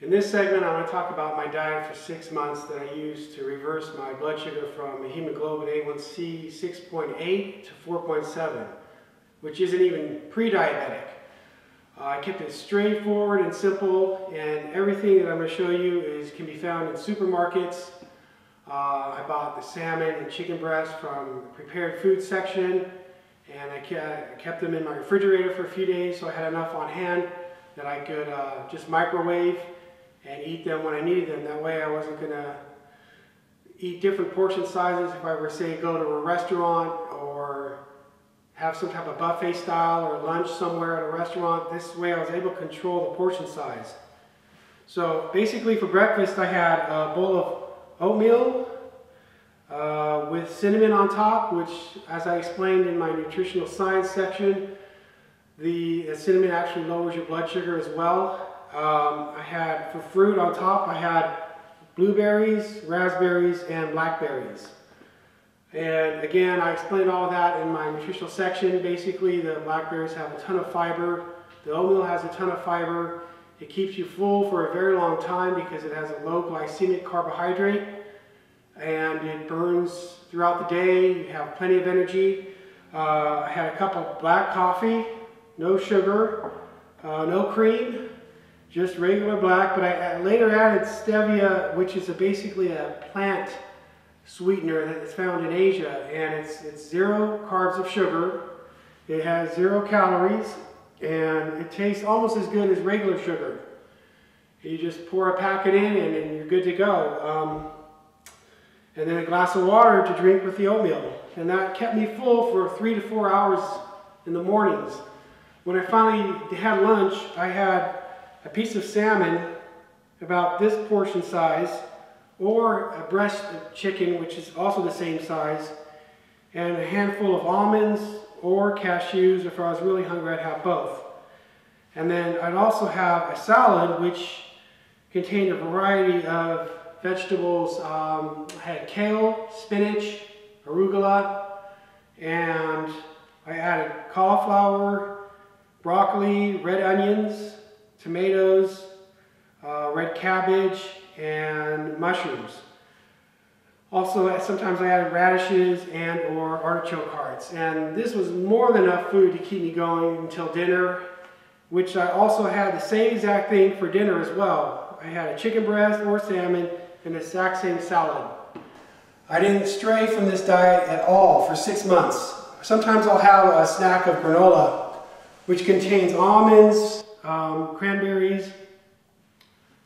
In this segment, I'm going to talk about my diet for 6 months that I used to reverse my blood sugar from a hemoglobin A1C 6.8 to 4.7, which isn't even pre-diabetic. I kept it straightforward and simple, and everything that I'm going to show you can be found in supermarkets. I bought the salmon and chicken breast from the prepared food section, and I kept them in my refrigerator for a few days so I had enough on hand that I could just microwave and eat them when I needed them. That way I wasn't going to eat different portion sizes if I were, say, go to a restaurant or have some type of buffet style or lunch somewhere at a restaurant. This way I was able to control the portion size. So basically for breakfast I had a bowl of oatmeal with cinnamon on top, which, as I explained in my nutritional science section, the cinnamon actually lowers your blood sugar as well. I had, for fruit on top, I had blueberries, raspberries, and blackberries. And again, I explained all that in my nutritional section. Basically, the blackberries have a ton of fiber. The oatmeal has a ton of fiber. It keeps you full for a very long time because it has a low glycemic carbohydrate. And it burns throughout the day. You have plenty of energy. I had a cup of black coffee, no sugar, no cream, just regular black. But I later added stevia, which is basically a plant sweetener that is found in Asia, and it's 0 carbs of sugar. It has 0 calories, and it tastes almost as good as regular sugar. You just pour a packet in, and you're good to go. And then a glass of water to drink with the oatmeal, and that kept me full for 3 to 4 hours in the mornings. When I finally had lunch, I had a piece of salmon about this portion size, or a breast of chicken, which is also the same size, and a handful of almonds or cashews. If I was really hungry, I'd have both. And then I'd also have a salad, which contained a variety of vegetables. I had kale, spinach, arugula, and I added cauliflower, broccoli, red onions, tomatoes, red cabbage, and mushrooms. Also, sometimes I added radishes and or artichoke hearts. And this was more than enough food to keep me going until dinner, which I also had the same exact thing for dinner as well. I had a chicken breast or salmon and the exact same salad. I didn't stray from this diet at all for 6 months. Sometimes I'll have a snack of granola, which contains almonds, cranberries,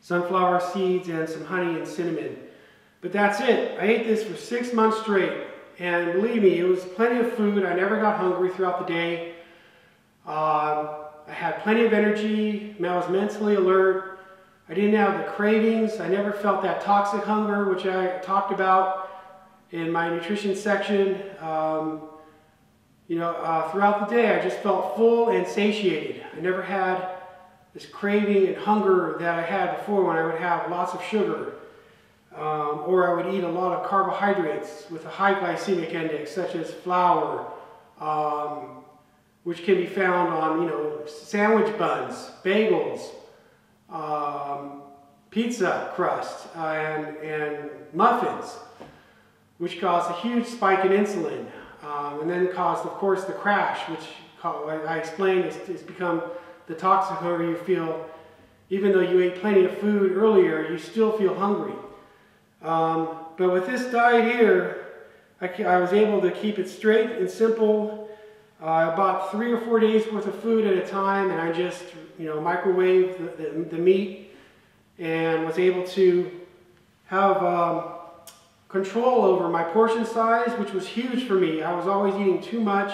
sunflower seeds, and some honey and cinnamon. But that's it. I ate this for 6 months straight, and believe me, it was plenty of food. I never got hungry throughout the day. I had plenty of energy. I was mentally alert. I didn't have the cravings. I never felt that toxic hunger, which I talked about in my nutrition section. Throughout the day, I just felt full and satiated. I never had this craving and hunger that I had before when I would have lots of sugar, or I would eat a lot of carbohydrates with a high glycemic index, such as flour, which can be found on, sandwich buns, bagels, pizza crust, and muffins, which caused a huge spike in insulin, and then caused, of course, the crash, which I explained is become the toxic hunger you feel. Even though you ate plenty of food earlier, you still feel hungry. But with this diet here, I was able to keep it straight and simple. I bought 3 or 4 days worth of food at a time, and I just microwaved the meat, and was able to have control over my portion size, which was huge for me. I was always eating too much,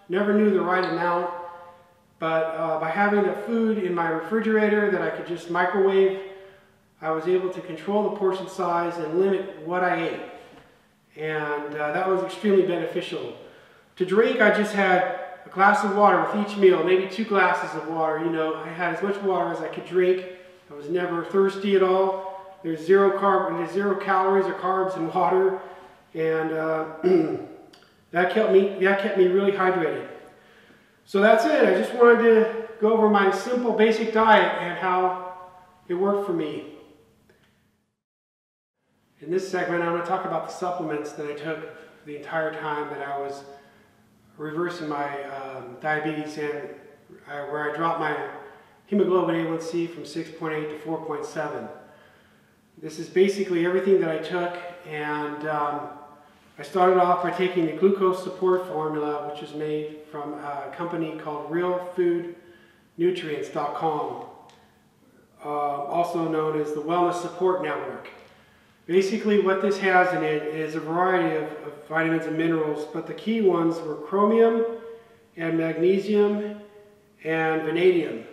never knew the right amount. But by having the food in my refrigerator that I could just microwave, I was able to control the portion size and limit what I ate. And that was extremely beneficial. To drink, I just had a glass of water with each meal, maybe 2 glasses of water. I had as much water as I could drink. I was never thirsty at all. There's 0 calories or carbs in water. And that kept me really hydrated. So that's it. I just wanted to go over my simple basic diet and how it worked for me. In this segment, I'm going to talk about the supplements that I took the entire time that I was reversing my diabetes and where I dropped my hemoglobin A1C from 6.8 to 4.7. This is basically everything that I took, and I started off by taking the glucose support formula, which is made from a company called realfoodnutrients.com, also known as the Wellness Support Network. Basically what this has in it is a variety of vitamins and minerals, but the key ones were chromium and magnesium and vanadium.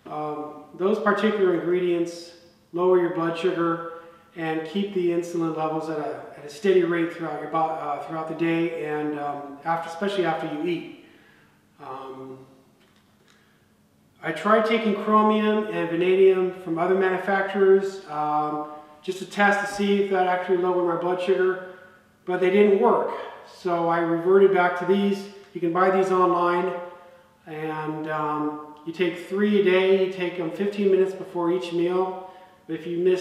Those particular ingredients lower your blood sugar and keep the insulin levels at a steady rate throughout your throughout the day, and especially after you eat. I tried taking chromium and vanadium from other manufacturers just to test to see if that actually lowered my blood sugar, but they didn't work. So I reverted back to these. You can buy these online, and you take 3 a day. You take them 15 minutes before each meal. But if you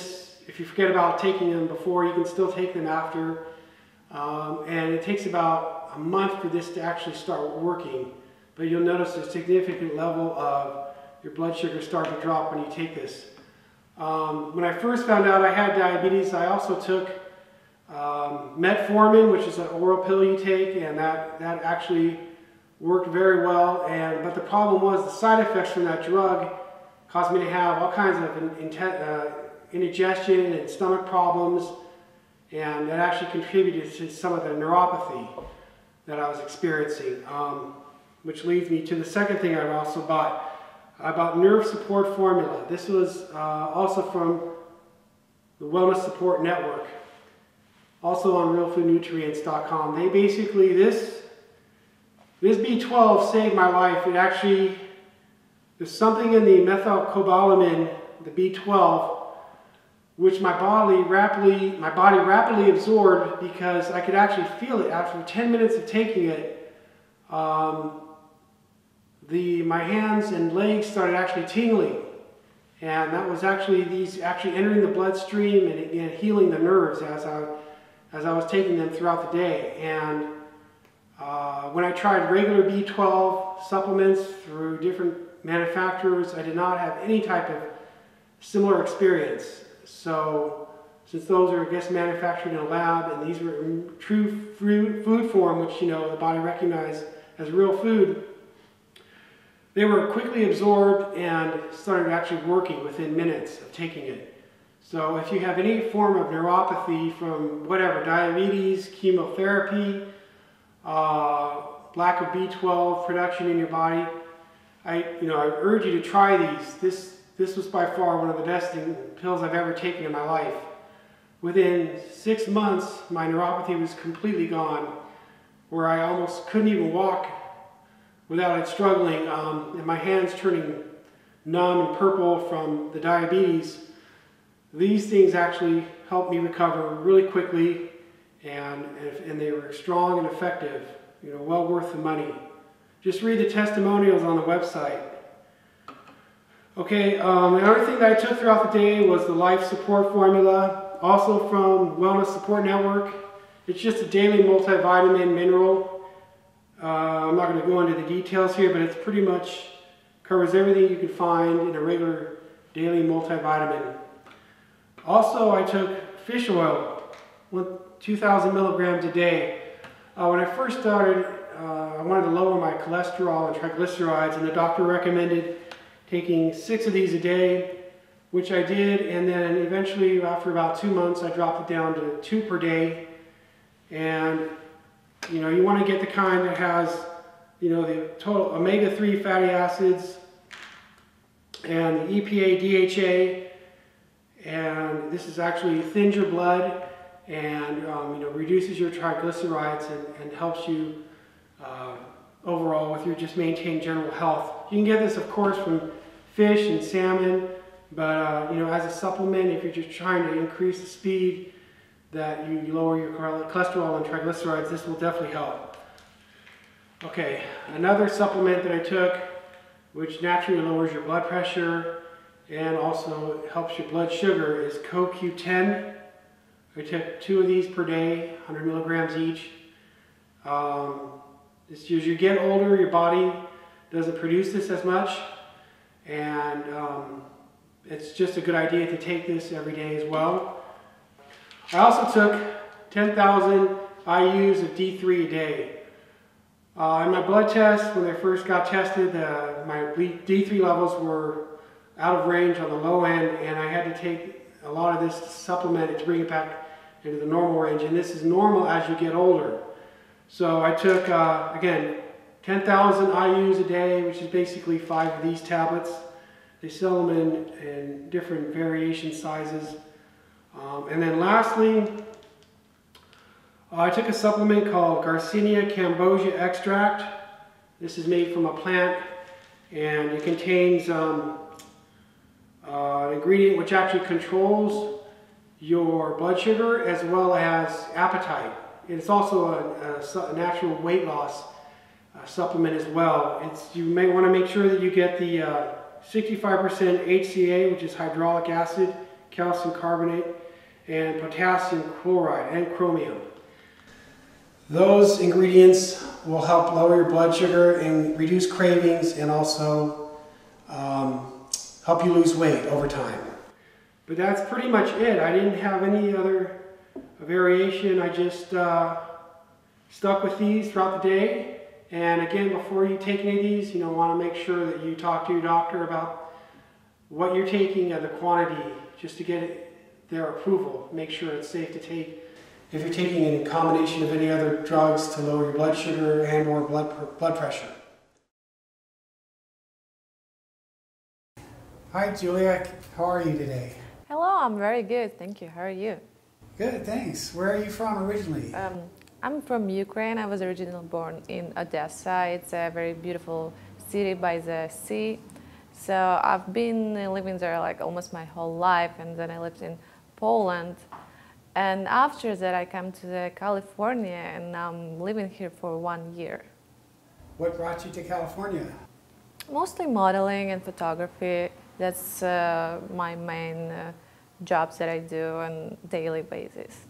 forget about taking them before, you can still take them after. And it takes about a month for this to actually start working. But you'll notice a significant level of your blood sugar start to drop when you take this. When I first found out I had diabetes, I also took metformin, which is an oral pill you take, and that actually worked very well. But the problem was the side effects from that drug caused me to have all kinds of indigestion and stomach problems, and that actually contributed to some of the neuropathy that I was experiencing, which leads me to the second thing I also bought. I bought Nerve Support Formula. This was also from the Wellness Support Network, also on realfoodnutrients.com. They basically, this B12 saved my life. It actually, there's something in the methylcobalamin, the B12, which my body rapidly absorbed, because I could actually feel it after 10 minutes of taking it. My hands and legs started actually tingling, and that was actually entering the bloodstream and healing the nerves as I was taking them throughout the day. And when I tried regular B12 supplements through different manufacturers, I did not have any type of similar experience. So since those are, I guess, manufactured in a lab, and these were in true food form, which, you know, the body recognized as real food, they were quickly absorbed and started actually working within minutes of taking it. So if you have any form of neuropathy from whatever, diabetes, chemotherapy, lack of B12 production in your body, I urge you to try these. This was by far one of the best pills I've ever taken in my life. Within 6 months, my neuropathy was completely gone, where I almost couldn't even walk without it struggling, and my hands turning numb and purple from the diabetes. These things actually helped me recover really quickly, and they were strong and effective, well worth the money. Just read the testimonials on the website. Okay, another thing that I took throughout the day was the Life Support Formula, also from Wellness Support Network. It's just a daily multivitamin mineral. I'm not going to go into the details here, but it's pretty much covers everything you can find in a regular daily multivitamin. Also, I took fish oil, 2,000 milligrams a day. When I first started, I wanted to lower my cholesterol and triglycerides, and the doctor recommended taking 6 of these a day, which I did, and then eventually, after about 2 months, I dropped it down to 2 per day. And you want to get the kind that has, the total omega-3 fatty acids and the EPA, DHA, and this is actually thins your blood and reduces your triglycerides and helps you overall with your just maintain general health. You can get this, of course, from fish and salmon, but as a supplement, if you're just trying to increase the speed that you lower your cholesterol and triglycerides, this will definitely help. Okay, another supplement that I took, which naturally lowers your blood pressure and also helps your blood sugar is CoQ10. I took 2 of these per day, 100 milligrams each. As you get older, your body doesn't produce this as much, and it's just a good idea to take this every day as well. I also took 10,000 IUs of D3 a day. In my blood test, when I first got tested, my D3 levels were out of range on the low end, and I had to take a lot of this supplement to bring it back into the normal range, and this is normal as you get older. So I took, again, 10,000 IUs a day, which is basically 5 of these tablets. They sell them in different variation sizes. And then lastly, I took a supplement called Garcinia cambogia extract. This is made from a plant, and it contains an ingredient which actually controls your blood sugar as well as appetite. It's also a natural weight loss supplement as well. You may want to make sure that you get the 65% HCA, which is hydraulic acid, calcium carbonate, and potassium chloride and chromium. Those ingredients will help lower your blood sugar and reduce cravings, and also help you lose weight over time. But that's pretty much it. I didn't have any other variation. I just stuck with these throughout the day. And again, before you take any of these, want to make sure that you talk to your doctor about what you're taking and the quantity, just to get their approval. Make sure it's safe to take. If you're taking a combination of any other drugs to lower your blood sugar and or blood pressure. Hi Julia, how are you today? Hello, I'm very good, thank you. How are you? Good, thanks. Where are you from originally? I'm from Ukraine. I was originally born in Odessa. It's a very beautiful city by the sea. So I've been living there like almost my whole life, and then I lived in Poland. And after that I came to California, and now I'm living here for 1 year. What brought you to California? Mostly modeling and photography. That's my main jobs that I do on a daily basis.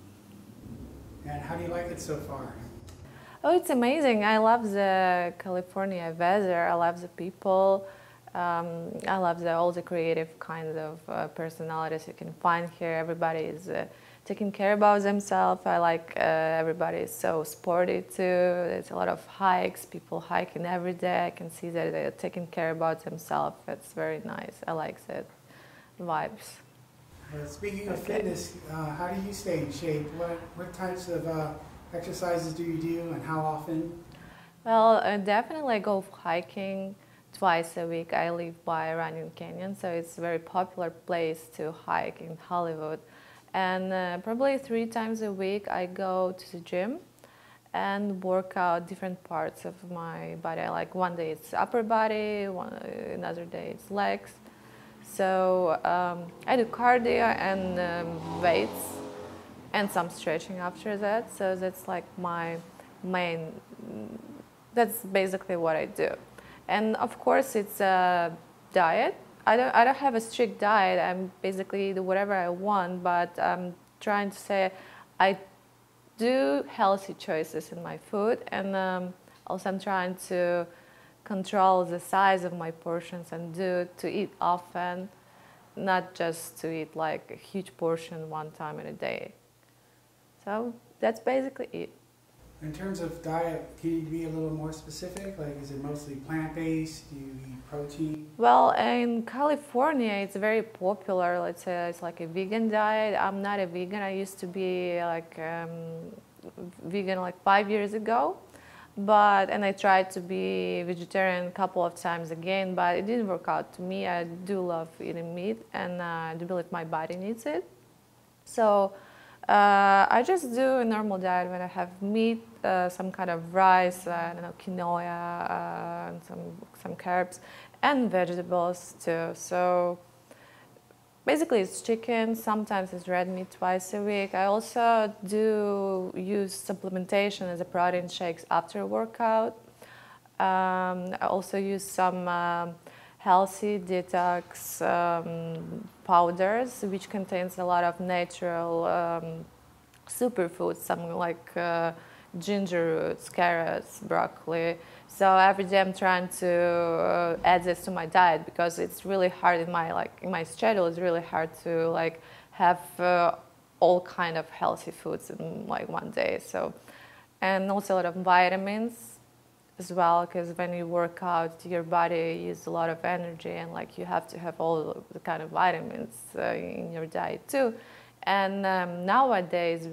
And how do you like it so far? Oh, it's amazing. I love the California weather. I love the people. I love all the creative kinds of personalities you can find here. Everybody is taking care about themselves. I like everybody is so sporty too. There's a lot of hikes. People hiking every day. I can see that they're taking care about themselves. It's very nice. I like that vibes. Speaking of fitness, how do you stay in shape? What types of exercises do you do, and how often? Well, definitely I go hiking twice a week. I live by Runyon Canyon, so it's a very popular place to hike in Hollywood. And probably 3 times a week I go to the gym and work out different parts of my body. Like one day it's upper body, another day it's legs. So I do cardio and weights and some stretching after that. So that's like my main, that's basically what I do. And of course it's a diet. I don't have a strict diet. I'm basically do whatever I want, but I'm trying to say I do healthy choices in my food, and also I'm trying to control the size of my portions and to eat often, not just to eat like a huge portion one time in a day. So that's basically it. In terms of diet, can you be a little more specific? Like, is it mostly plant-based? Do you eat protein? Well, in California, it's very popular. Let's say it's like a vegan diet. I'm not a vegan. I used to be like vegan like 5 years ago, and I tried to be vegetarian a couple of times again, but it didn't work out to me. I do love eating meat, and I do believe my body needs it. So I just do a normal diet when I have meat, some kind of rice, I don't know, quinoa, and some carbs, and vegetables too. So basically it's chicken, sometimes it's red meat twice a week. I also do use supplementation as a protein shakes after workout. I also use some healthy detox powders, which contains a lot of natural superfoods, something like ginger roots, carrots, broccoli. So every day I'm trying to add this to my diet because it's really hard in my schedule. It's really hard to have all kind of healthy foods in one day. So, and also a lot of vitamins as well, because when you work out, your body uses a lot of energy, and you have to have all the kind of vitamins in your diet too. And nowadays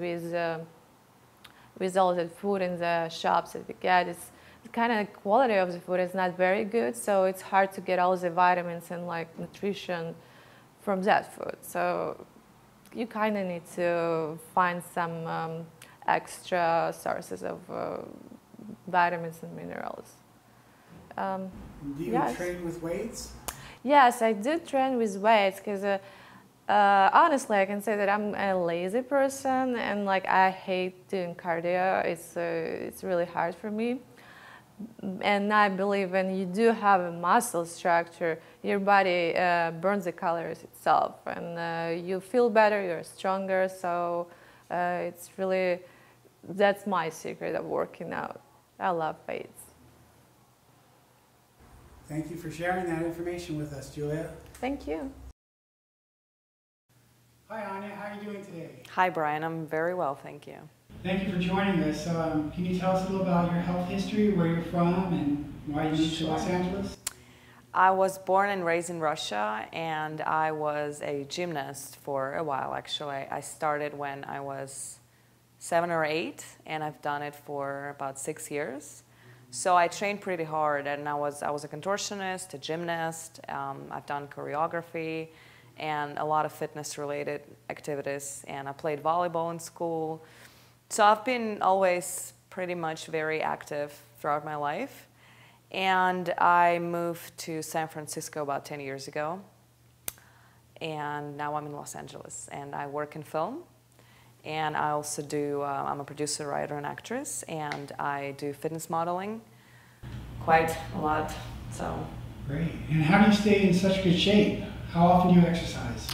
with all the food in the shops that we get, the kind of quality of the food is not very good, so it's hard to get all the vitamins and nutrition from that food. So you kind of need to find some extra sources of vitamins and minerals. Do you train with weights? Yes, I do train with weights because honestly, I can say that I'm a lazy person, and I hate doing cardio. It's really hard for me. And I believe when you do have a muscle structure, your body burns the calories itself, and you feel better, you're stronger. So it's really, that's my secret of working out. I love weights. Thank you for sharing that information with us, Julia. Thank you. Hi, Anya. How are you doing today? Hi, Brian. I'm very well, thank you. Thank you for joining us. Can you tell us a little about your health history, where you're from, and why you moved to Los Angeles? I was born and raised in Russia, and I was a gymnast for a while, actually. I started when I was 7 or 8, and I've done it for about 6 years. So I trained pretty hard, and I was a contortionist, a gymnast. I've done choreography and a lot of fitness-related activities, and I played volleyball in school. So I've been always pretty much very active throughout my life. And I moved to San Francisco about 10 years ago. And now I'm in Los Angeles, and I work in film. And I also do, I'm a producer, writer, and actress, and I do fitness modeling quite a lot, so. Great. And how do you stay in such good shape? How often do you exercise?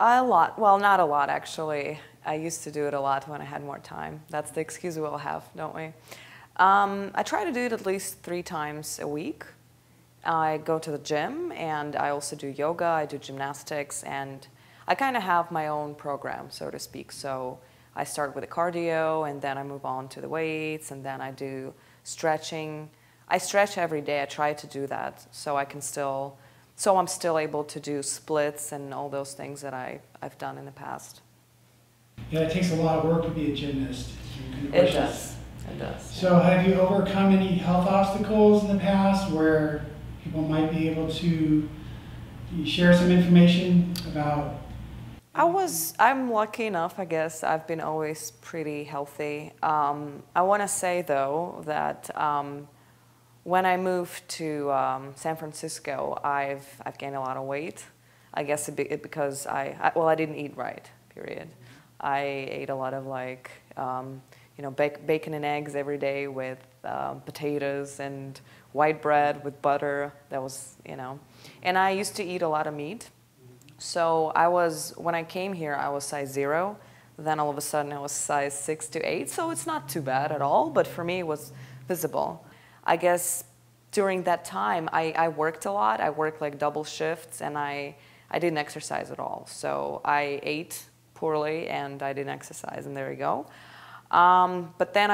A lot. Well, not a lot, actually. I used to do it a lot when I had more time. That's the excuse we all have, don't we? I try to do it at least 3 times a week. I go to the gym, and I also do yoga, I do gymnastics, and I kind of have my own program, so to speak. So I start with the cardio, and then I move on to the weights, and then I do stretching. I stretch every day. I try to do that so I can still, so I'm still able to do splits and all those things that I've done in the past. Yeah, it takes a lot of work to be a gymnast. It does. It does. So have you overcome any health obstacles in the past where people might be able to share some information about? I'm lucky enough, I guess. I've been always pretty healthy. I want to say, though, that when I moved to San Francisco, I've gained a lot of weight. I guess because I didn't eat right, period. I ate a lot of bacon and eggs every day with potatoes and white bread with butter. That was, and I used to eat a lot of meat. So when I came here, I was size 0. Then all of a sudden I was size 6 to 8. So it's not too bad at all, but for me it was visible. I guess during that time, I worked a lot. I worked double shifts, and I didn't exercise at all. So I ate poorly, and I didn't exercise, and there you go. But then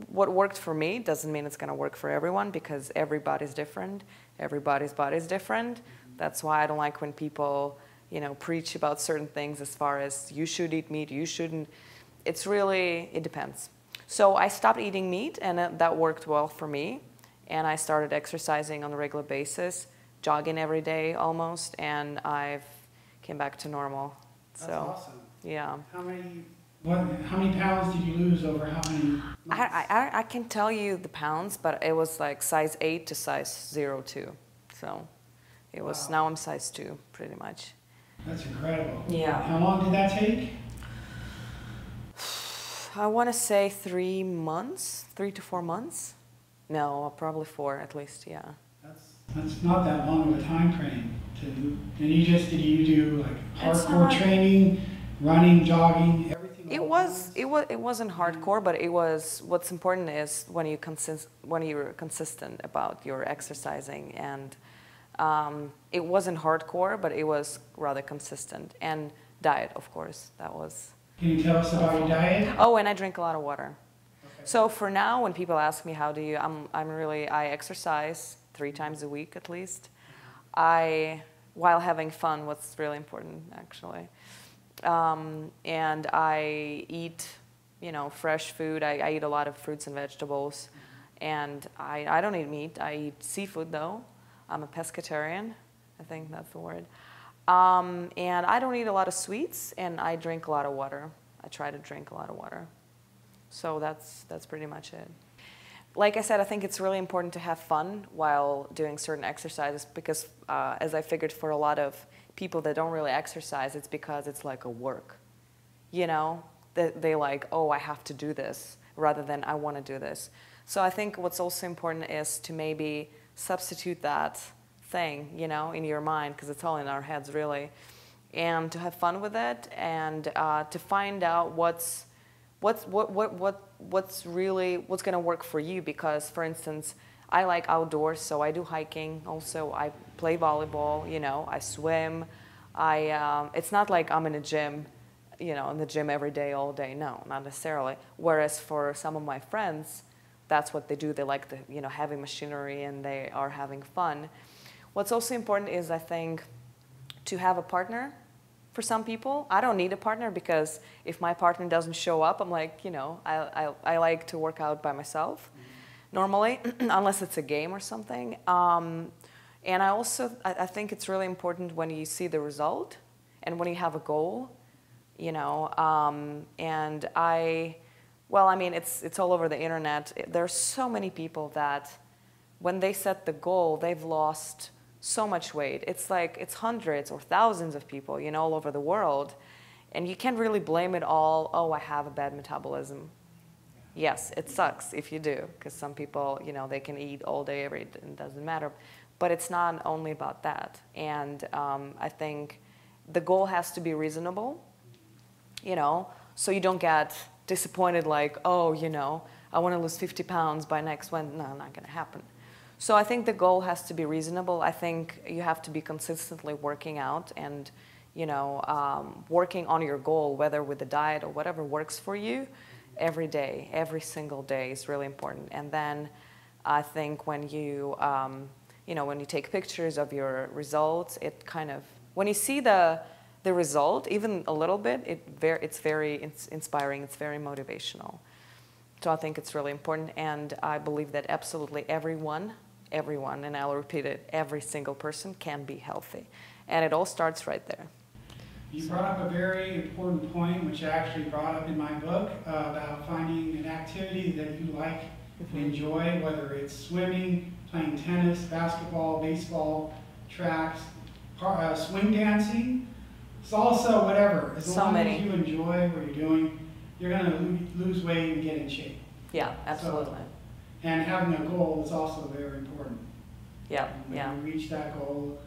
what worked for me doesn't mean it's going to work for everyone, because everybody's different. Everybody's body's different. That's why I don't like when people, preach about certain things as far as you should eat meat, you shouldn't. It depends. So I stopped eating meat, and that worked well for me. And I started exercising on a regular basis, jogging every day almost, and I've came back to normal. That's awesome. Yeah. How many pounds did you lose over how many months? I can tell you the pounds, but it was size 8 to size 02. So it was, now I'm size 2, pretty much. That's incredible. Yeah. How long did that take? I want to say 3 months, 3 to 4 months. No, probably 4 at least, yeah. That's not that long of a time frame. And did you do like It's hardcore not- training, running, jogging, everything? It all at was once? it wasn't hardcore, but it was. What's important is when you're consistent about your exercising, and it wasn't hardcore, but it was rather consistent. And diet, of course, that was. Can you tell us about your diet? Oh, and I drink a lot of water. Okay. So for now, when people ask me how do you, I exercise 3 times a week at least. While having fun, what's really important actually. And I eat, fresh food. I eat a lot of fruits and vegetables. And I don't eat meat. I eat seafood though. I'm a pescatarian. I think that's the word. And I don't eat a lot of sweets, and I drink a lot of water. I try to drink a lot of water. So that's pretty much it. Like I said, I think it's really important to have fun while doing certain exercises because, as I figured, for a lot of people that don't really exercise, it's because it's like a work. They like, oh, I have to do this, rather than I want to do this. So I think what's also important is to maybe substitute that thing, in your mind, because it's all in our heads really, and to have fun with it, and to find out what's going to work for you. Because, for instance, I like outdoors, so I do hiking. Also, I play volleyball. I swim. It's not like I'm in a gym, in the gym every day, all day. No, not necessarily. Whereas for some of my friends, that's what they do. They like the heavy machinery, and they are having fun. What's also important is, I think, to have a partner. For some people, I don't need a partner because if my partner doesn't show up, I'm like, I like to work out by myself normally, unless it's a game or something. And I think it's really important when you see the result and when you have a goal, it's all over the internet. There's so many people that when they set the goal, they've lost so much weight. It's hundreds or thousands of people, all over the world. And you can't really blame it all, oh, I have a bad metabolism. Yes, it sucks if you do, because some people, they can eat all day, every day, it doesn't matter. But it's not only about that. And I think the goal has to be reasonable, so you don't get disappointed like, oh, I want to lose 50 pounds by next Wednesday. No, not going to happen. So I think the goal has to be reasonable. I think you have to be consistently working out and, working on your goal, whether with the diet or whatever works for you, every day, every single day is really important. And then I think when you, when you take pictures of your results, it kind of, when you see the result, even a little bit, it's very inspiring, it's very motivational. So I think it's really important, and I believe that absolutely everyone, and I'll repeat it, every single person can be healthy. And it all starts right there. You brought up a very important point, which I actually brought up in my book, about finding an activity that you like and enjoy, whether it's swimming, playing tennis, basketball, baseball, tracks, swing dancing, salsa, whatever. As long as you enjoy what you're doing, you're going to lose weight and get in shape. Yeah, absolutely. And having a goal is also very important. Yeah, When you reach that goal,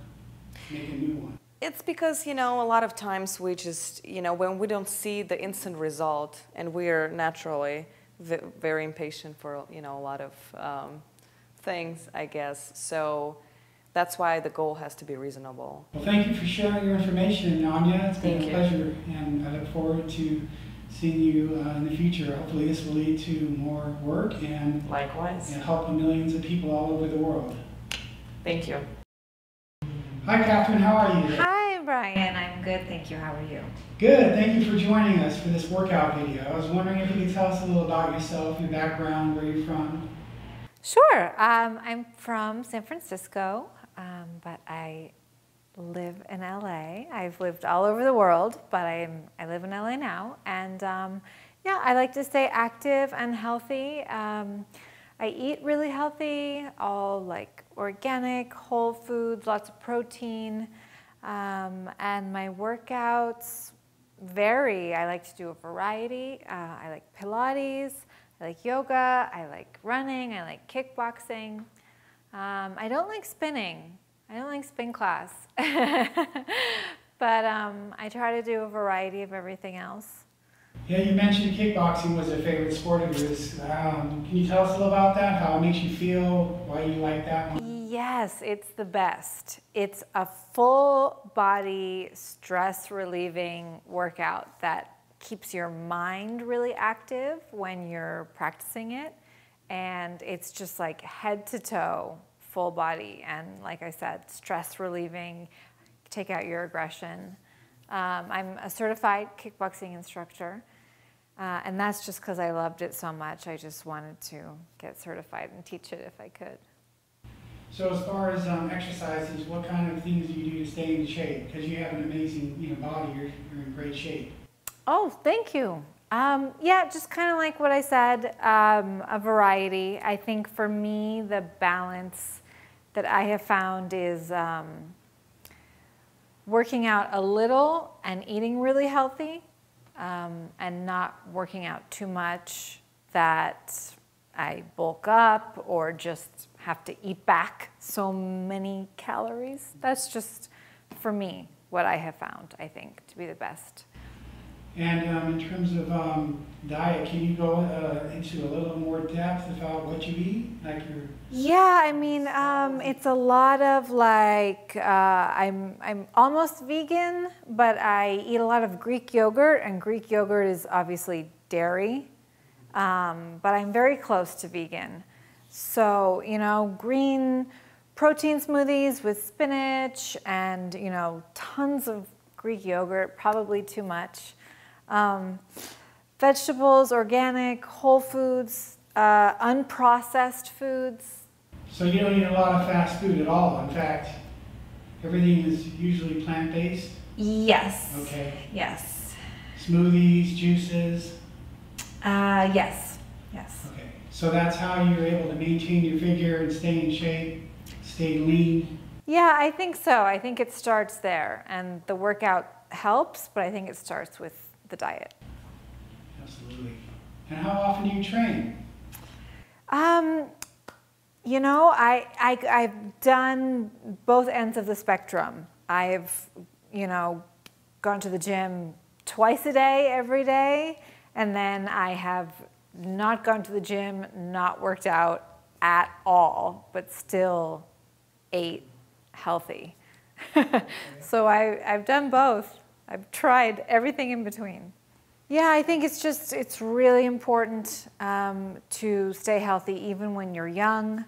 make a new one. It's because, a lot of times we just, when we don't see the instant result, and we're naturally very impatient for, a lot of things, I guess. So that's why the goal has to be reasonable. Well, thank you for sharing your information, Anya. It's been a pleasure, and I look forward to seeing you in the future. Hopefully this will lead to more work and Likewise. And help millions of people all over the world. Thank you. Hi, Catherine. How are you today? Hi, Brian. I'm good, thank you. How are you? Good. Thank you for joining us for this workout video. I was wondering if you could tell us a little about yourself, your background, where you're from. Sure. I'm from San Francisco, but I live in LA. I've lived all over the world, but I live in LA now. And I like to stay active and healthy. I eat really healthy, all like organic, whole foods, lots of protein. And my workouts vary. I like to do a variety. I like Pilates, I like yoga, I like running, I like kickboxing. I don't like spinning. I don't like spin class. But I try to do a variety of everything else. Yeah, you mentioned kickboxing was a favorite sport of yours. Can you tell us a little about that? How it makes you feel? Why you like that one? Yes, it's the best. It's a full body stress relieving workout that keeps your mind really active when you're practicing it. And it's just like head to toe, full body. And like I said, stress relieving, take out your aggression. I'm a certified kickboxing instructor. And that's just because I loved it so much. I just wanted to get certified and teach it if I could. So as far as exercises, what kind of things do you do to stay in shape? Because you have an amazing body, you're in great shape. Oh, thank you. Yeah, just kind of like what I said, a variety. I think for me, the balance that I have found is working out a little and eating really healthy, and not working out too much that I bulk up or just have to eat back so many calories. That's just, for me, what I have found, I think, to be the best. And in terms of diet, can you go into a little more depth about what you eat? Like your Yeah, I mean, it's a lot of like, I'm almost vegan, but I eat a lot of Greek yogurt, and Greek yogurt is obviously dairy, but I'm very close to vegan. So, green protein smoothies with spinach and, tons of Greek yogurt, probably too much. Vegetables, organic, whole foods, unprocessed foods. So you don't eat a lot of fast food at all. In fact, everything is usually plant-based? Yes. Okay. Yes. Smoothies, juices? Yes. Yes. Okay. So that's how you're able to maintain your figure and stay in shape, stay lean? Yeah, I think so. I think it starts there. And the workout helps, but I think it starts with the diet. Absolutely. And how often do you train? I've done both ends of the spectrum. I've, gone to the gym twice a day, every day, and then I have not gone to the gym, not worked out at all, but still ate healthy. So I've done both. I've tried everything in between. Yeah, I think it's really important to stay healthy even when you're young,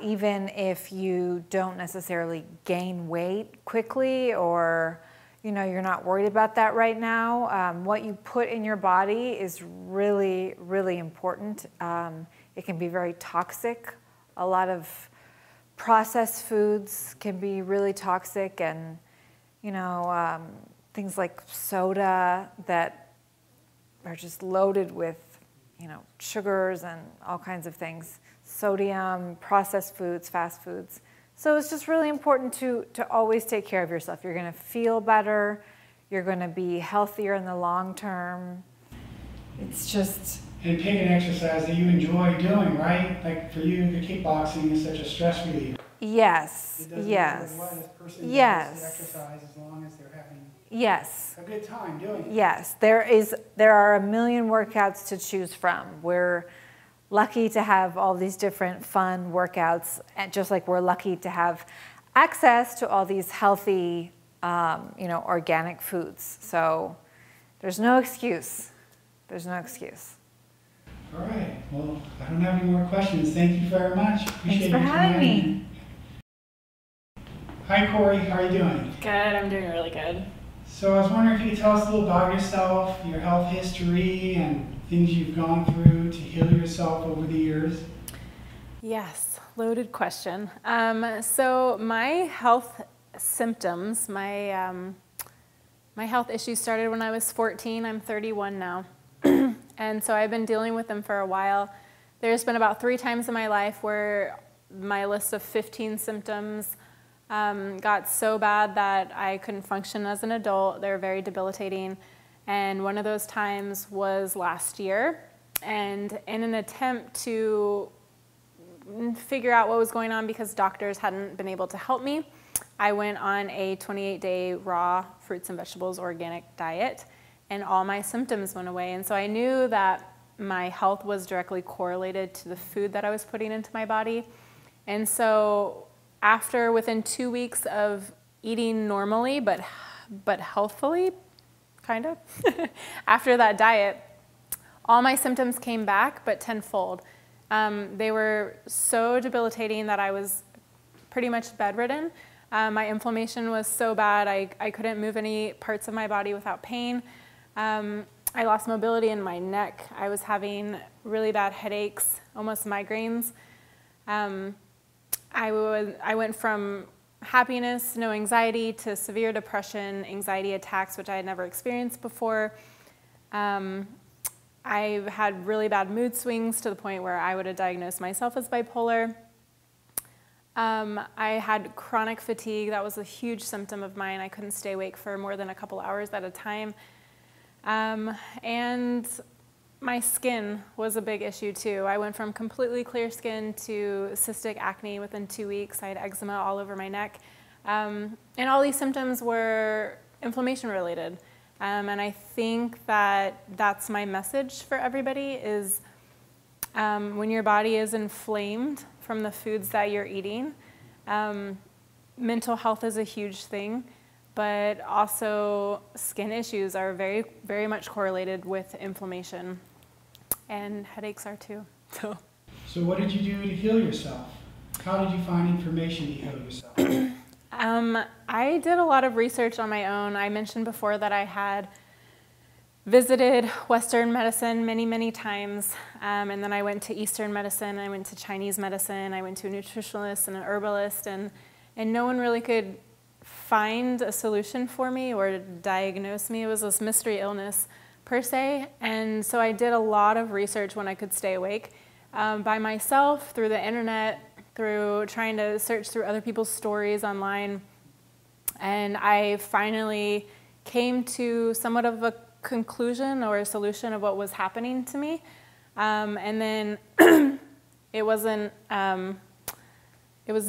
even if you don't necessarily gain weight quickly or you're not worried about that right now. What you put in your body is really, really important. It can be very toxic. A lot of processed foods can be really toxic, and things like soda that are just loaded with, sugars and all kinds of things, sodium, processed foods, fast foods. So it's just really important to always take care of yourself. You're going to feel better. You're going to be healthier in the long term. It's just... And pick an exercise that you enjoy doing, right? Like for you, the kickboxing is such a stress reliever. Yes, It doesn't yes, matter what a person yes. does to exercise as long as they're having yes. a good time doing it. Yes, there are a million workouts to choose from. We're lucky to have all these different fun workouts, and just like we're lucky to have access to all these healthy, organic foods. So there's no excuse. There's no excuse. All right. Well, I don't have any more questions. Thank you very much. Appreciate Thanks for your having time. me. Hi, Corey. How are you doing? Good, I'm doing really good. So I was wondering if you could tell us a little about yourself, your health history, and things you've gone through to heal yourself over the years. Yes, loaded question. So my health symptoms, my health issues started when I was 14. I'm 31 now. And so I've been dealing with them for a while. There's been about 3 times in my life where my list of 15 symptoms got so bad that I couldn't function as an adult. They were very debilitating. And one of those times was last year. And in an attempt to figure out what was going on because doctors hadn't been able to help me, I went on a 28-day raw fruits and vegetables organic diet, and all my symptoms went away. And so I knew that my health was directly correlated to the food that I was putting into my body. And so within 2 weeks of eating normally but healthfully, kind of, after that diet, all my symptoms came back, but tenfold. They were so debilitating that I was pretty much bedridden. My inflammation was so bad, I couldn't move any parts of my body without pain. I lost mobility in my neck. I was having really bad headaches, almost migraines. I went from happiness, no anxiety, to severe depression, anxiety attacks, which I had never experienced before. I had really bad mood swings to the point where I would have diagnosed myself as bipolar. I had chronic fatigue. That was a huge symptom of mine. I couldn't stay awake for more than a couple hours at a time. And my skin was a big issue too. I went from completely clear skin to cystic acne within 2 weeks. I had eczema all over my neck. And all these symptoms were inflammation related. And I think that that's my message for everybody is when your body is inflamed from the foods that you're eating, mental health is a huge thing, but also skin issues are very, very much correlated with inflammation, and headaches are too. So what did you do to heal yourself? How did you find information to heal yourself? I did a lot of research on my own. I mentioned before that I had visited Western medicine many, many times, and then I went to Eastern medicine, I went to Chinese medicine, I went to a nutritionalist and an herbalist, and no one really could find a solution for me or diagnose me. It was this mystery illness per se, and so I did a lot of research when I could stay awake by myself, through the internet, through trying to search through other people's stories online, and I finally came to somewhat of a conclusion or a solution of what was happening to me. And then it was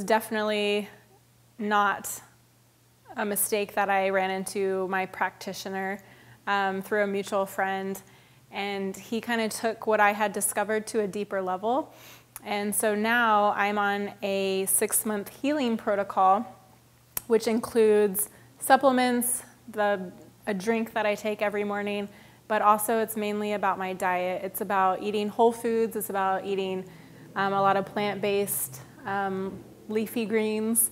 definitely not a mistake that I ran into my practitioner through a mutual friend, and he kind of took what I had discovered to a deeper level. And so now I'm on a 6-month healing protocol, which includes supplements, a drink that I take every morning, but also it's mainly about my diet. It's about eating whole foods. It's about eating a lot of plant-based leafy greens,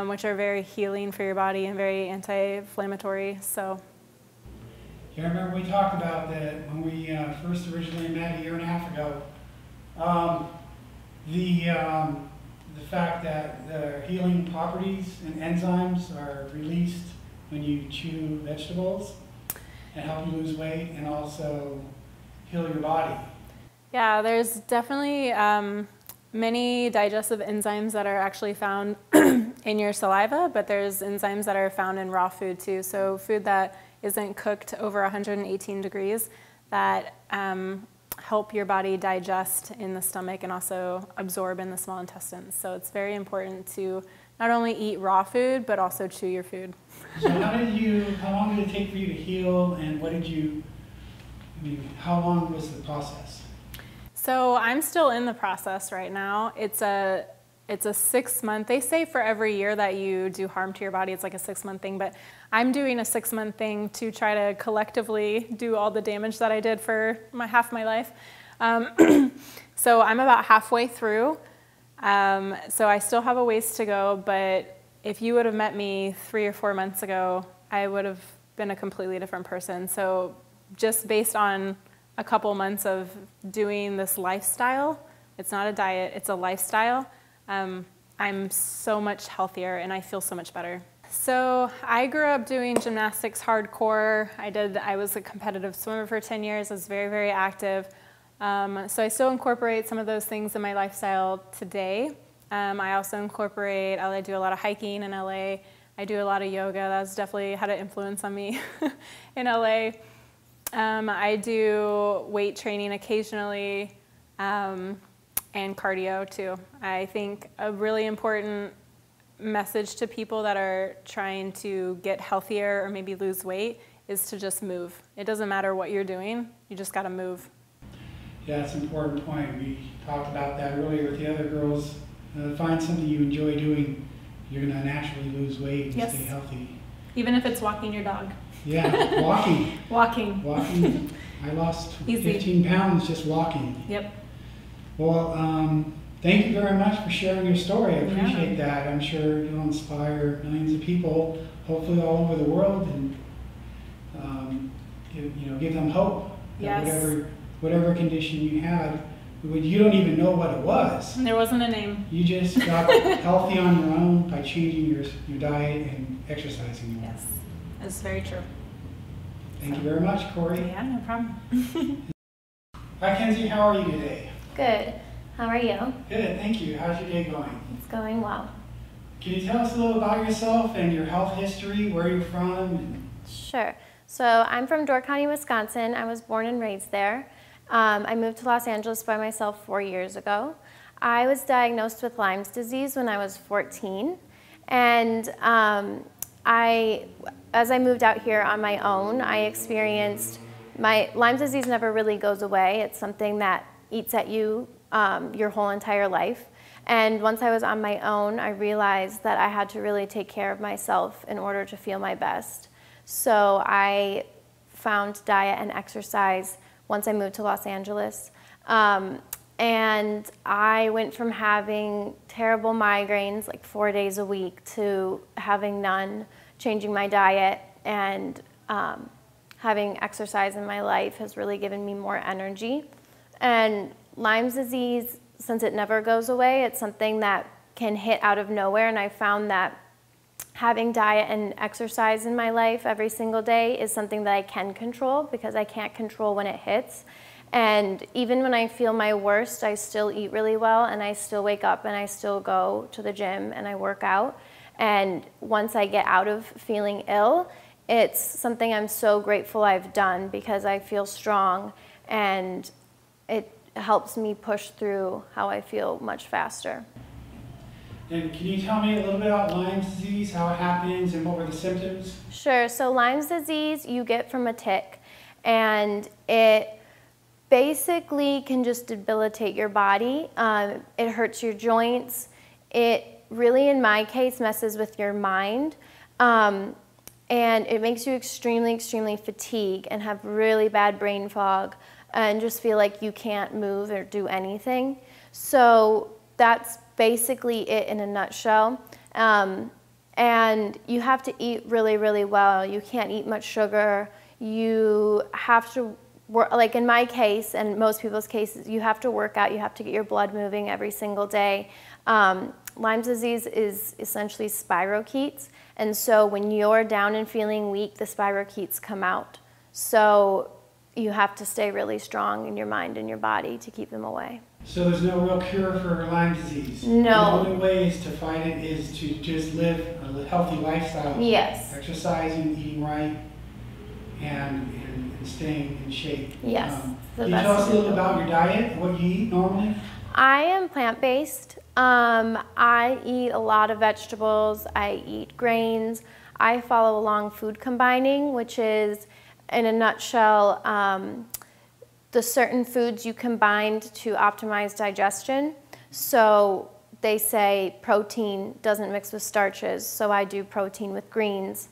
which are very healing for your body and very anti-inflammatory. So, Yeah, I remember we talked about that when we first originally met a year and a half ago. The fact that the healing properties and enzymes are released when you chew vegetables and help you lose weight and also heal your body. Yeah, there's definitely many digestive enzymes that are actually found in your saliva, but there's enzymes that are found in raw food too. So food that isn't cooked over 118 degrees that help your body digest in the stomach and also absorb in the small intestines. So it's very important to not only eat raw food, but also chew your food. So how long did it take for you to heal, and how long was the process? So I'm still in the process right now. It's a 6-month, they say for every year that you do harm to your body, it's like a 6-month thing, but I'm doing a 6-month thing to try to collectively do all the damage that I did for half my life. So I'm about halfway through. So I still have a ways to go, but if you would have met me 3 or 4 months ago, I would have been a completely different person. So just based on a couple months of doing this lifestyle, it's not a diet, it's a lifestyle, I'm so much healthier and I feel so much better. So I grew up doing gymnastics hardcore. I was a competitive swimmer for 10 years. I was very, very active. So I still incorporate some of those things in my lifestyle today. I also I do a lot of hiking in LA. I do a lot of yoga. That's definitely had an influence on me in LA. I do weight training occasionally. and cardio too. I think a really important message to people that are trying to get healthier or maybe lose weight is to just move. It doesn't matter what you're doing, you just gotta move. Yeah, that's an important point. We talked about that earlier with the other girls. Find something you enjoy doing. You're going to naturally lose weight and Yes. stay healthy. Even if it's walking your dog. Yeah, walking. Walking. Walking. I lost Easy. 15 pounds just walking. Yep. Well, thank you very much for sharing your story. I Yeah. appreciate that. I'm sure you'll inspire millions of people, hopefully all over the world, and give them hope. That Yes. whatever condition you had, you don't even know what it was. There wasn't a name. You just got healthy on your own by changing your diet and exercising more. Yes, that's very true. Thank you very much, Corey. Yeah, no problem. Hi, Kenzie. How are you today? Good. How are you? Good, thank you. How's your day going? It's going well. Can you tell us a little about yourself and your health history, where you're from? Sure. So I'm from Door County, Wisconsin. I was born and raised there. I moved to Los Angeles by myself 4 years ago. I was diagnosed with Lyme's disease when I was 14. And as I moved out here on my own, I experienced Lyme's disease never really goes away. It's something that eats at you your whole entire life. And once I was on my own, I realized that I had to really take care of myself in order to feel my best. So I found diet and exercise once I moved to Los Angeles. And I went from having terrible migraines like 4 days a week to having none, changing my diet, and having exercise in my life has really given me more energy. And Lyme's disease, since it never goes away, it's something that can hit out of nowhere, and I found that having diet and exercise in my life every single day is something that I can control because I can't control when it hits. And even when I feel my worst, I still eat really well, and I still wake up and I still go to the gym and I work out. And once I get out of feeling ill, it's something I'm so grateful I've done because I feel strong, and it helps me push through how I feel much faster. And can you tell me a little bit about Lyme's disease, how it happens, and what were the symptoms? Sure. So Lyme's disease you get from a tick, and it basically can just debilitate your body. It hurts your joints. It really, in my case, messes with your mind. And it makes you extremely, extremely fatigued and have really bad brain fog and just feel like you can't move or do anything. So that's basically it in a nutshell. And you have to eat really, really well. You can't eat much sugar. You have to work, like in my case and most people's cases, you have to work out. You have to get your blood moving every single day. Lyme's disease is essentially spirochetes. And so when you're down and feeling weak, the spirochetes come out. So you have to stay really strong in your mind and your body to keep them away. So there's no real cure for Lyme disease? No. The only ways to fight it is to just live a healthy lifestyle. Yes. Exercising, eating right, and staying in shape. Yes. Can you tell us a little about your diet, what you eat normally? I am plant-based. I eat a lot of vegetables. I eat grains. I follow along food combining, which is, in a nutshell, the certain foods you combined to optimize digestion. So they say protein doesn't mix with starches, so I do protein with greens.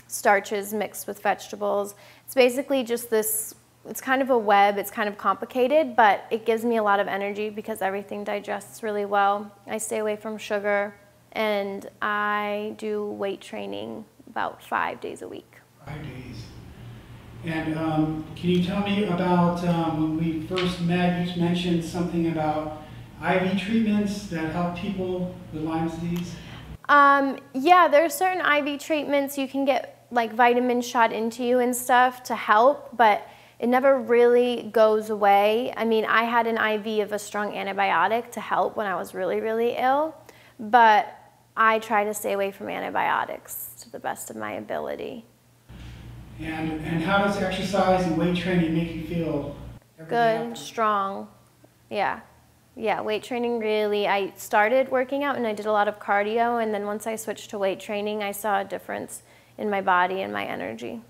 Starches mixed with vegetables. It's basically just this, it's kind of a web, it's kind of complicated, but it gives me a lot of energy because everything digests really well. I stay away from sugar, and I do weight training about 5 days a week. 5 days. And can you tell me about when we first met, you mentioned something about IV treatments that help people with Lyme disease? Yeah, there are certain IV treatments you can get, like vitamins shot into you and stuff to help, but it never really goes away. I mean, I had an IV of a strong antibiotic to help when I was really, really ill, but I try to stay away from antibiotics to the best of my ability. And how does exercise and weight training make you feel every day Good, after? strong, yeah. Yeah, weight training really, I started working out and I did a lot of cardio, and then once I switched to weight training, I saw a difference in my body and my energy.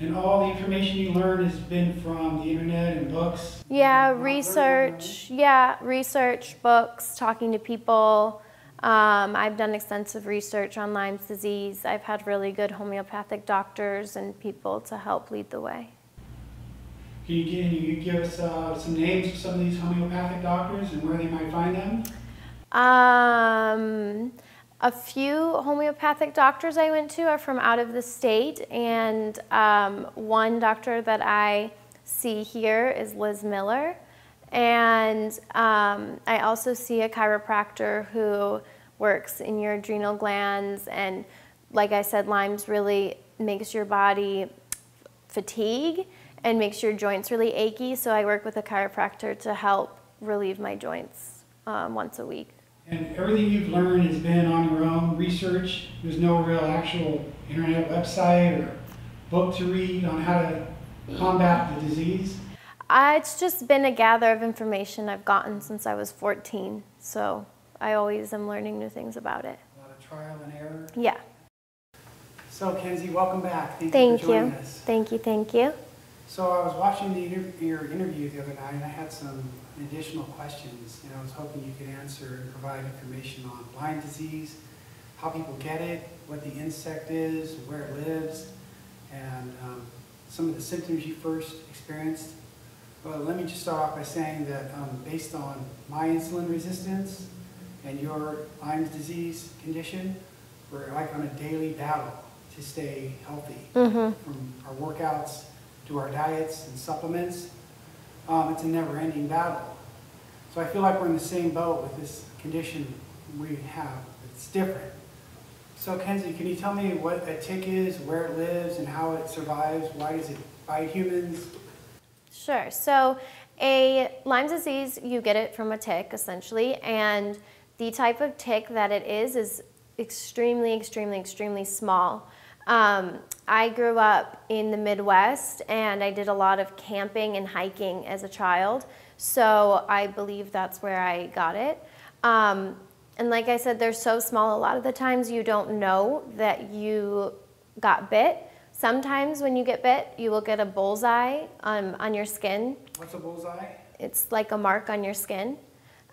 And all the information you learned has been from the internet and books? Yeah, Not research. Yeah, research, books, talking to people. I've done extensive research on Lyme's disease. I've had really good homeopathic doctors and people to help lead the way. Can you give us some names of some of these homeopathic doctors and where they might find them? A few homeopathic doctors I went to are from out of the state, and one doctor that I see here is Liz Miller. And I also see a chiropractor who works in your adrenal glands, and like I said, Lyme's really makes your body fatigue and makes your joints really achy, so I work with a chiropractor to help relieve my joints once a week. And everything you've learned has been on your own research? There's no real actual internet website or book to read on how to combat the disease? It's just been a gather of information I've gotten since I was 14, so I always am learning new things about it. A lot of trial and error? Yeah. So Kenzie, welcome back. Thank you Thank for joining you. us. Thank you. So I was watching your interview the other night, and I had some additional questions, and I was hoping you could answer and provide information on Lyme disease, how people get it, what the insect is, where it lives, and some of the symptoms you first experienced. Well, let me just start off by saying that based on my insulin resistance and your Lyme disease condition, we're like on a daily battle to stay healthy. From our workouts to our diets and supplements, it's a never-ending battle. So I feel like we're in the same boat with this condition we have. It's different. So Kenzie, can you tell me what a tick is, where it lives, and how it survives? Why does it bite humans? Sure. So a Lyme disease, you get it from a tick, essentially, and the type of tick that it is extremely small. I grew up in the Midwest, and I did a lot of camping and hiking as a child, so I believe that's where I got it. And like I said, they're so small, a lot of the times you don't know that you got bit. Sometimes when you get bit, you will get a bullseye on your skin. What's a bullseye? It's like a mark on your skin.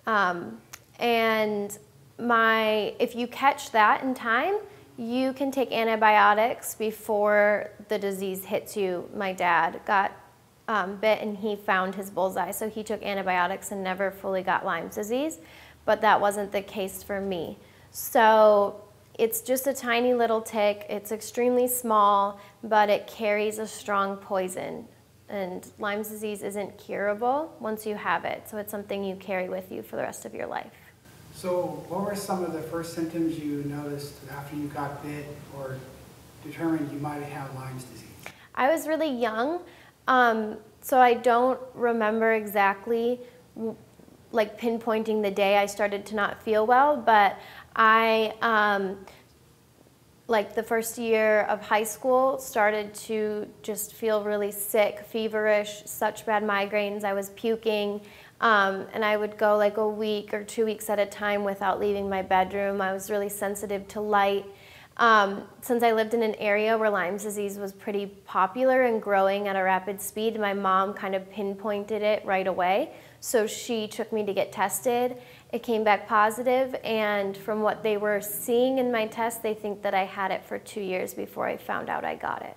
And if you catch that in time, you can take antibiotics before the disease hits you. My dad got bit and he found his bullseye, so he took antibiotics and never fully got Lyme's disease, but that wasn't the case for me. So it's just a tiny little tick. It's extremely small, but it carries a strong poison. And Lyme's disease isn't curable once you have it, so it's something you carry with you for the rest of your life. So what were some of the first symptoms you noticed after you got bit or determined you might have Lyme's disease? I was really young, so I don't remember exactly like pinpointing the day I started to not feel well, but I, like the first year of high school, started to just feel really sick, feverish, such bad migraines. I was puking, and I would go like a week or 2 weeks at a time without leaving my bedroom. I was really sensitive to light. Since I lived in an area where Lyme's disease was pretty popular and growing at a rapid speed, my mom kind of pinpointed it right away. So she took me to get tested. It came back positive, and from what they were seeing in my test, they think that I had it for 2 years before I found out I got it.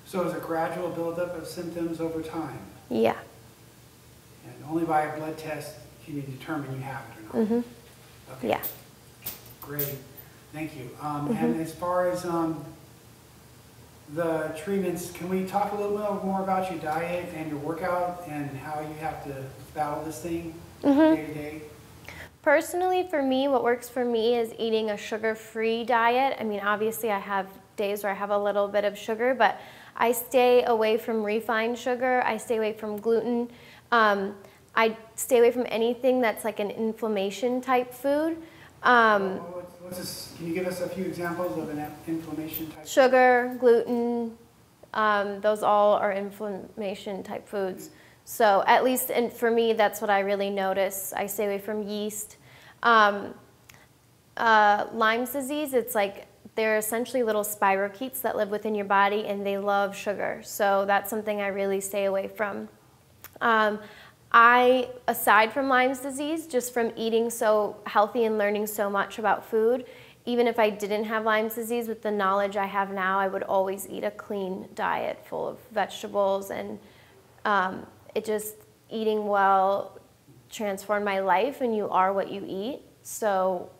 So it was a gradual buildup of symptoms over time? Yeah. And only by a blood test can you determine you have it or not? Okay. Yeah. Great. Thank you. And as far as the treatments, can we talk a little bit more about your diet and your workout and how you have to battle this thing day to day? Personally, for me, what works for me is eating a sugar-free diet. I mean, obviously I have days where I have a little bit of sugar, but I stay away from refined sugar. I stay away from gluten. I stay away from anything that's like an inflammation type food. Can you give us a few examples of an inflammation type? Sugar, gluten, those all are inflammation type foods. So at least, and for me, that's what I really notice. I stay away from yeast. Lyme's disease, it's like they're essentially little spirochetes that live within your body, and they love sugar. So that's something I really stay away from. Aside from Lyme's disease, just from eating so healthy and learning so much about food, even if I didn't have Lyme's disease, with the knowledge I have now, I would always eat a clean diet full of vegetables, and eating well transformed my life, and you are what you eat. So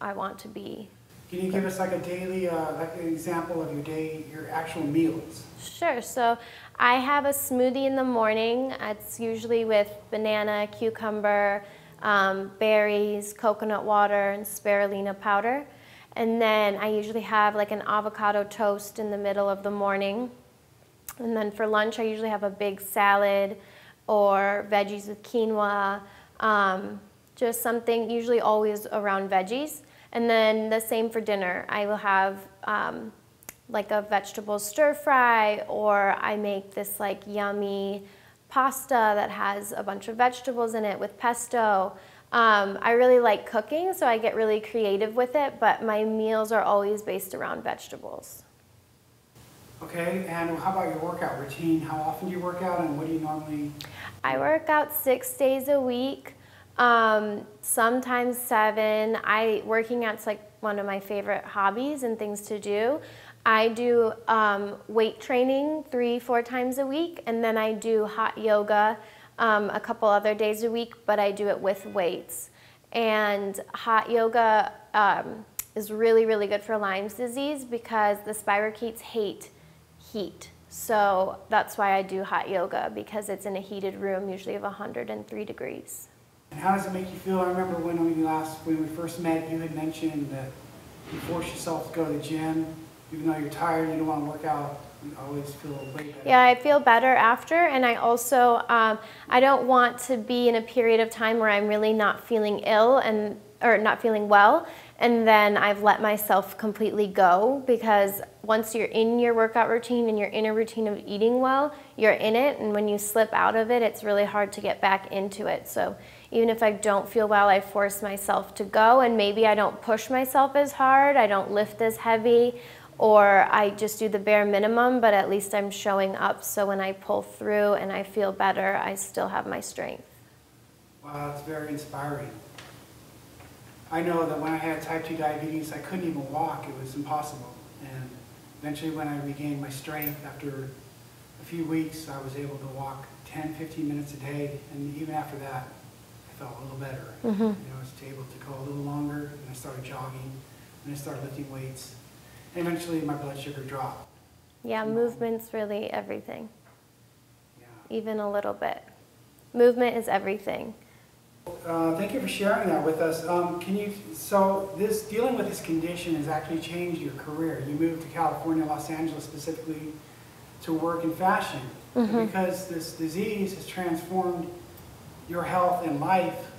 I want to be. Can you give us like a daily, like an example of your day, your actual meals? Sure. So I have a smoothie in the morning. It's usually with banana, cucumber, berries, coconut water, and spirulina powder. And then I usually have like an avocado toast in the middle of the morning. And then for lunch, I usually have a big salad or veggies with quinoa, just something usually always around veggies. And then the same for dinner. I will have like a vegetable stir fry, or I make this like yummy pasta that has a bunch of vegetables in it with pesto. I really like cooking, so I get really creative with it, but my meals are always based around vegetables. Okay, and how about your workout routine? How often do you work out, and what do you normally? I work out 6 days a week, sometimes 7. Working out's like one of my favorite hobbies and things to do. I do weight training 3-4 times a week, and then I do hot yoga a couple other days a week, but I do it with weights. And hot yoga is really, really good for Lyme's disease because the spirochetes hate heat. So that's why I do hot yoga, because it's in a heated room, usually of 103 degrees. And how does it make you feel? I remember when we first met, you had mentioned that you force yourself to go to the gym, even though you're tired, you don't want to work out. You always feel way better. Yeah, I feel better after, and I also, I don't want to be in a period of time where I'm really not feeling ill or not feeling well, and then I've let myself completely go, because once you're in your workout routine and you're in a routine of eating well, you're in it, and when you slip out of it, it's really hard to get back into it. So even if I don't feel well, I force myself to go, and maybe I don't push myself as hard, I don't lift as heavy, or I just do the bare minimum, but at least I'm showing up, so when I pull through and I feel better, I still have my strength. Wow, that's very inspiring. I know that when I had type 2 diabetes, I couldn't even walk. It was impossible. And eventually when I regained my strength, after a few weeks, I was able to walk 10, 15 minutes a day. And even after that, I felt a little better. Mm-hmm. You know, I was able to go a little longer, and I started jogging, and I started lifting weights. And eventually my blood sugar dropped. Yeah, movement's really everything, Yeah. even a little bit. Movement is everything. Thank you for sharing that with us. So dealing with this condition has actually changed your career. You moved to California, Los Angeles specifically, to work in fashion. Mm-hmm. Because this disease has transformed your health and life,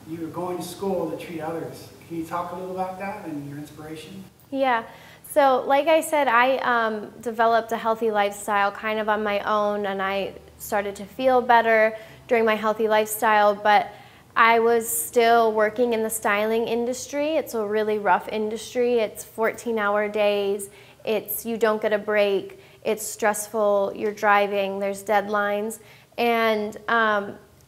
you are going to school to treat others. Can you talk a little about that and your inspiration? Yeah, so like I said, I developed a healthy lifestyle kind of on my own, and I started to feel better during my healthy lifestyle, but I was still working in the styling industry. It's a really rough industry. It's 14-hour days. You don't get a break. It's stressful. You're driving. There's deadlines. And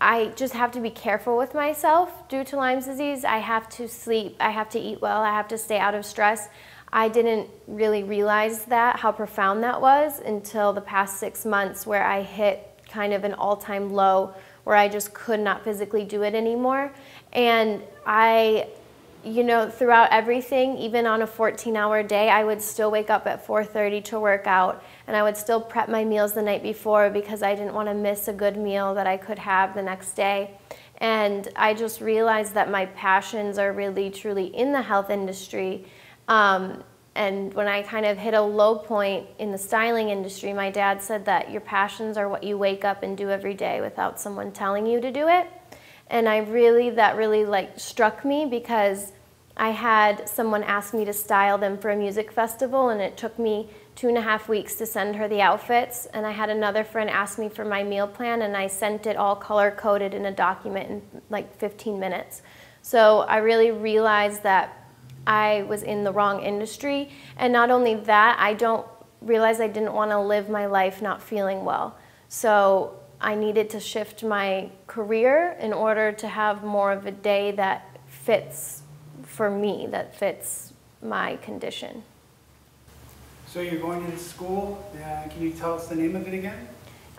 I just have to be careful with myself due to Lyme's disease. I have to sleep. I have to eat well. I have to stay out of stress. I didn't really realize how profound that was until the past 6 months, where I hit kind of an all-time low where I just could not physically do it anymore. And throughout everything, even on a 14-hour day, I would still wake up at 4:30 to work out, and I would still prep my meals the night before because I didn't want to miss a good meal that I could have the next day. And I just realized that my passions are really, truly in the health industry. And when I kind of hit a low point in the styling industry, my dad said that your passions are what you wake up and do every day without someone telling you to do it. And that really like struck me, because I had someone ask me to style them for a music festival, and it took me 2.5 weeks to send her the outfits. And I had another friend ask me for my meal plan, and I sent it all color-coded in a document in like 15 minutes. So I really realized that I was in the wrong industry. And not only that, I realized I didn't want to live my life not feeling well. So I needed to shift my career in order to have more of a day that fits for me, that fits my condition. So you're going to this school. Can you tell us the name of it again?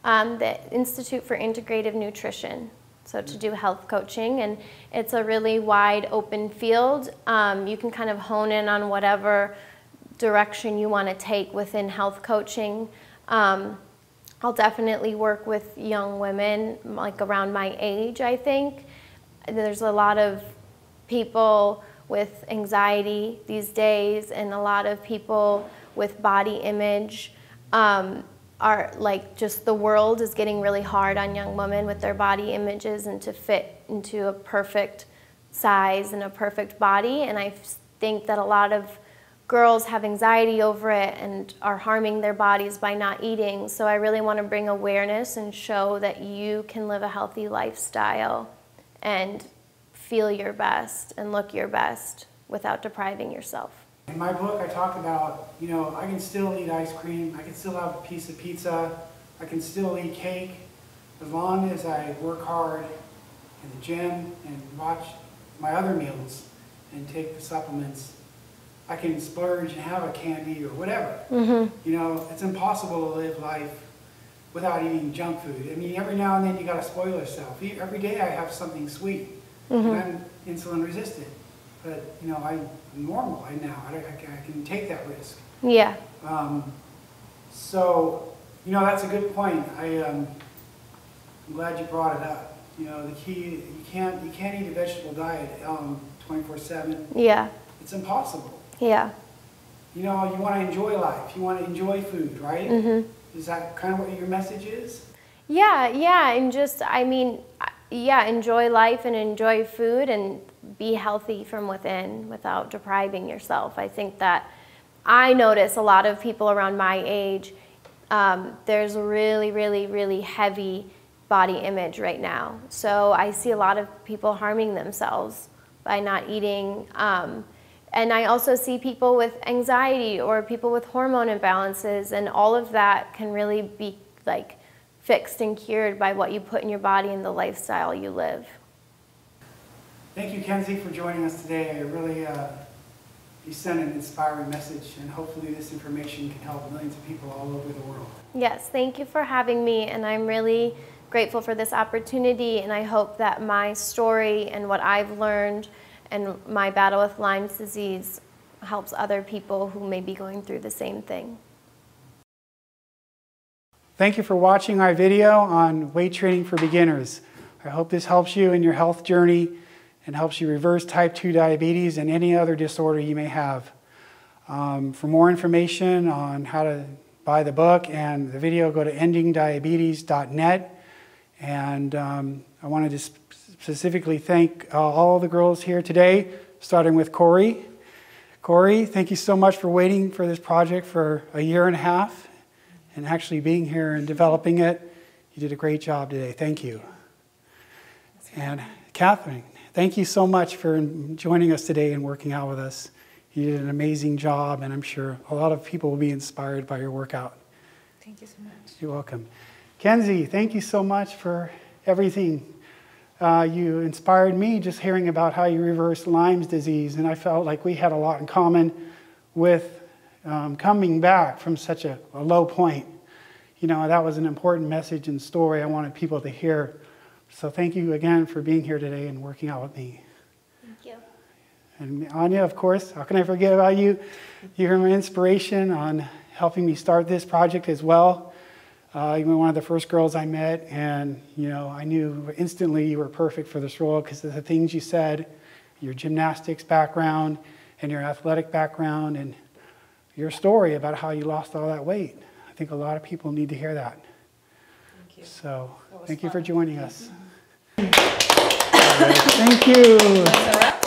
The Institute for Integrative Nutrition. So to do health coaching, and it's a really wide open field. You can kind of hone in on whatever direction you want to take within health coaching. I'll definitely work with young women, like around my age, I think. There's a lot of people with anxiety these days, and a lot of people with body image are like, just the world is getting really hard on young women with their body images and to fit into a perfect size and a perfect body. And I think that a lot of girls have anxiety over it and are harming their bodies by not eating. So I really want to bring awareness and show that you can live a healthy lifestyle and feel your best and look your best without depriving yourself. In my book, I talk about, I can still eat ice cream, I can still have a piece of pizza, I can still eat cake, as long as I work hard in the gym and watch my other meals and take the supplements. I can splurge and have a candy or whatever. Mm-hmm. It's impossible to live life without eating junk food. I mean, every now and then you gotta spoil yourself. Every day I have something sweet, mm-hmm. and I'm insulin resistant. But, I'm normal now. I can take that risk. Yeah. So, that's a good point. I'm glad you brought it up. The key, you can't eat a vegetable diet 24/7. Yeah. It's impossible. Yeah. You want to enjoy life. You want to enjoy food, right? Mm-hmm. Is that kind of what your message is? Yeah, and just, enjoy life and enjoy food and be healthy from within without depriving yourself. I think that I notice a lot of people around my age, there's a really, really, really heavy body image right now. So I see a lot of people harming themselves by not eating. And I also see people with anxiety or people with hormone imbalances, and all of that can really be like fixed and cured by what you put in your body and the lifestyle you live. Thank you, Kenzie, for joining us today. You sent an inspiring message, and hopefully this information can help millions of people all over the world. Yes, thank you for having me, and I'm really grateful for this opportunity, and I hope that my story and what I've learned and my battle with Lyme's disease helps other people who may be going through the same thing. Thank you for watching our video on weight training for beginners. I hope this helps you in your health journey and helps you reverse type 2 diabetes and any other disorder you may have. For more information on how to buy the book and the video, go to endingdiabetes.net. And I wanted to specifically thank all the girls here today, starting with Corey. Corey, thank you so much for waiting for this project for a year and a half and actually being here and developing it. You did a great job today. Thank you. And Catherine, thank you so much for joining us today and working out with us. You did an amazing job, and I'm sure a lot of people will be inspired by your workout. Thank you so much. You're welcome. Kenzie, thank you so much for everything. You inspired me just hearing about how you reversed Lyme's disease, and I felt like we had a lot in common with coming back from such a low point. That was an important message and story I wanted people to hear. So thank you again for being here today and working out with me. Thank you. And Anya, of course, how can I forget about you? You're my inspiration on helping me start this project as well. You were one of the first girls I met, and I knew instantly you were perfect for this role because of the things you said, your gymnastics background and your athletic background and your story about how you lost all that weight. I think a lot of people need to hear that. Thank you. So thank you for joining us. All right, thank you.